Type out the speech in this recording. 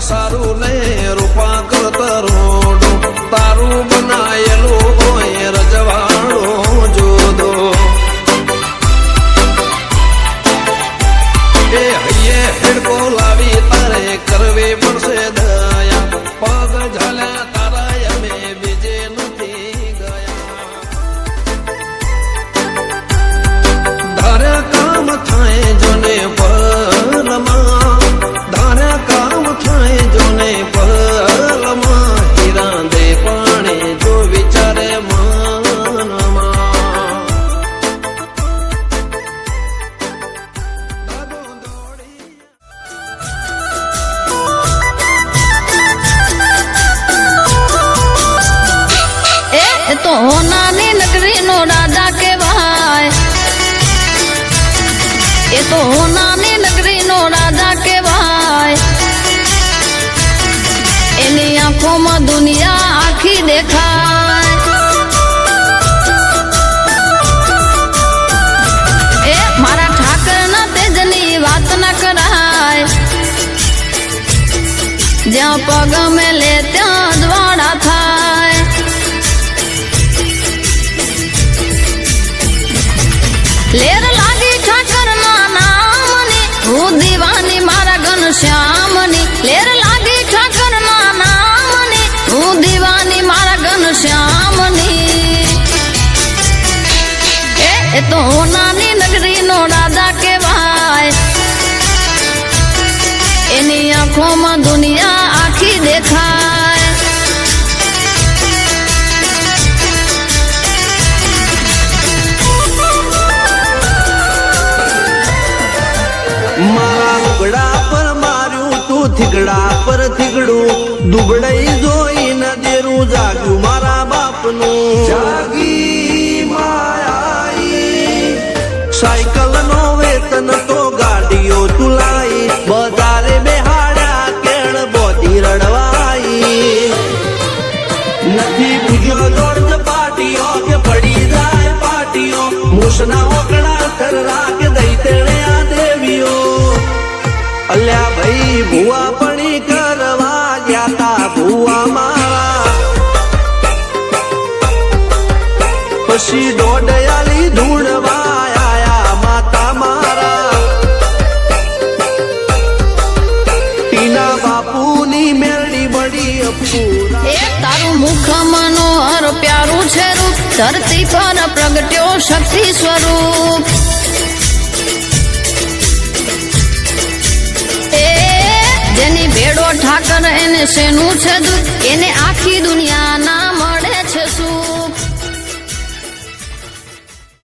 સારું ને રૂપા કરતરોડો તારું બનાયેલું હોય રજવાડો જોદો એ હૈયે હેડકો લાવી તારે કરવી પડશે દયા પગ ઝાલ્યા તારા અમે બીજે નથી ગયા ધારે કામ થાય જોને પલમાં ધારે કામ થાય જોને પલમાં હીરા દે પાણી જો વિચારે મનમાં તો નાની નગરી નો રાજા કહેવાય એ તો નાની નગરી નો રાજા કહેવાય એની આંખોમાં દુનિયા આખી દેખાય એ મારા ઠાકરના તેજની વાત ન કરાય જ્યાં પગ મેલે ત્યાં દ્વાડા થાય લેર લાગી ઠાકર ના નામની હું દીવાની મારા ઘનશ્યામની લેર લાગી ઠાકર ના નામની હું દીવાની મારા ઘનશ્યામની એ તો નાની નગરી નો રાજા કહેવાય એની આંખોમાં દુનિયા આખી દેખાય મારા લુગડા પર માર્યું તું થીગડા પર થીગડું દુબળાઈ જોઈ ન દેરું જાગ્યું મારા બાપનું જાગી માયાઈ સાયકલ નો વેતન તો ગાડીઓ તુલાઈ બજારે બેહાડ્યા કેળ બોધી રડવાઈ નથી પૂજ્યો જોડ પાટીઓ કે પડી જાય પાટીઓ મૂસના ઓકડા થરરા કે દઈ તેણે આ દેવીઓ અલ્યા ભાઈ ભુવા પણી કરવા ગયા તા ભુવા મારા પછી દોડયાલી ધૂળવા આયા માતા મારા ટીના બાપુની મેરડી બડી અપૂરા એ તારું મુખ મનોહર પ્યારું છે રૂપ ધરતી પર પ્રગટ્યો શક્તિ સ્વરૂપ જેની ભેડો ઠાકર એને શેનું છે દુઃખ એને આખી દુનિયાના